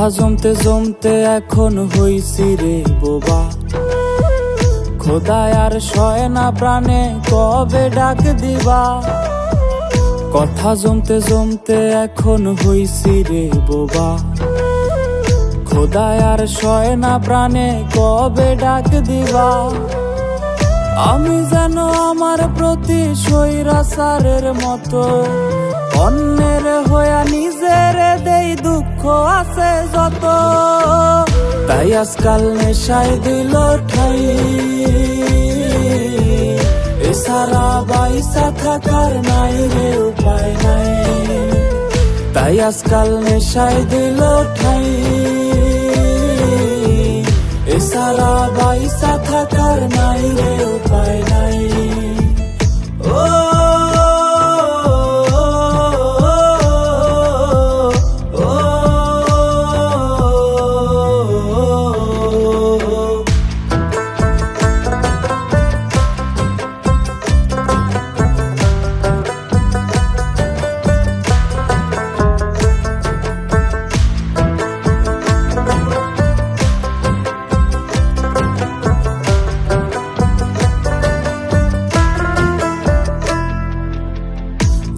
কথা জমতে জমতে এখন হইছি রে বোবা, খোদায় আর সয় না প্রাণে কবে ডাক দিবা। কথা জমতে জমতে এখন হইছি রে বোবা, খোদায় আর সয় না প্রাণে কবে ডাক দিবা। আমি যেন আমার প্রতি স্বৈরাচারের মতো অন্যের হইয়া নিজের দেই দুঃখ আছে যত। তাই আজকাল নেশায় দিল ঠাই, এছাড়া বাইসা থাকার নাই রে উপায় নাই। তাই আজকাল নেশায় দিল ঠাই, এছাড়া বাইসা থাকার নাই রে উপায় নাই। ও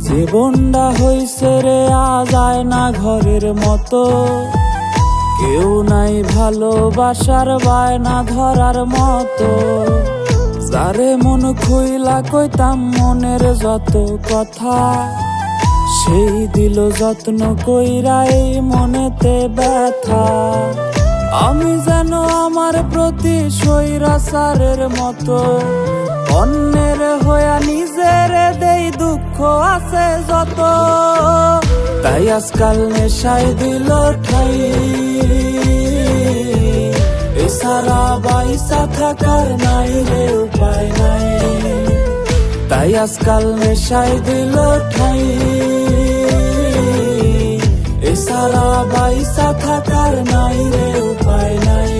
জীবনটা হইছে রে আজ না ঘরের মতো, কেউ নাই ভালোবাসার বায়না ধরার মতো। যারে মন খুইলা কইতাম মনের যত কথা, সেই দিল যত্ন কইরা এই মনেতে ব্যথা। আমি যেন আমার প্রতি স্বৈরাচারের মতো অন্যের হইয়া নিজের দেই দুঃখ আছে যত। তাই আজকাল নেশায় দিল ঠাই, এছাড়া বাইসা থাকার নাই রে উপায় নাই। তাই আজকাল নেশায় দিল ঠাই, এছাড়া বাইসা থাকার নাই রে উপায় নাই।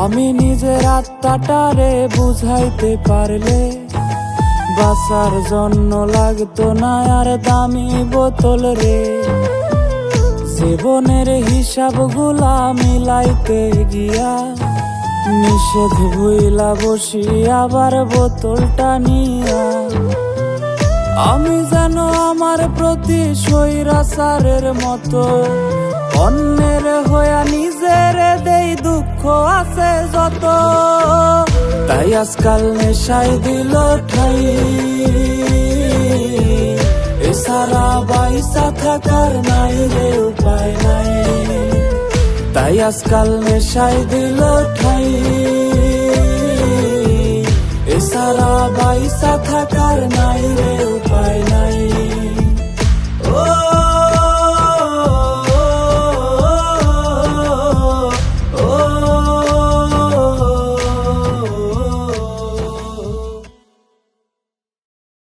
আমি নিজের আত্মাটারে বুঝাইতে পারলে বাঁচার জন্য লাগতো না আর দামি বোতল রে। জীবনের হিসাবগুলা মিলাইতে গিয়া নিষেধ ভুইলা বসি আবার বোতলটা নিয়া। আমি যেন আমার প্রতি স্বৈরাচারের মতো অন্যের হইয়া নিজের দেই দুঃখ আছে যত। তাই আজকাল নেশায় দিল ঠাই, এছাড়া বাইসা থাকার নাই রে উপায় নাই। তাই আজকাল নেশায় দিল ঠাই, এছাড়া বাইসা থাকার নাই রে উপায় নাই।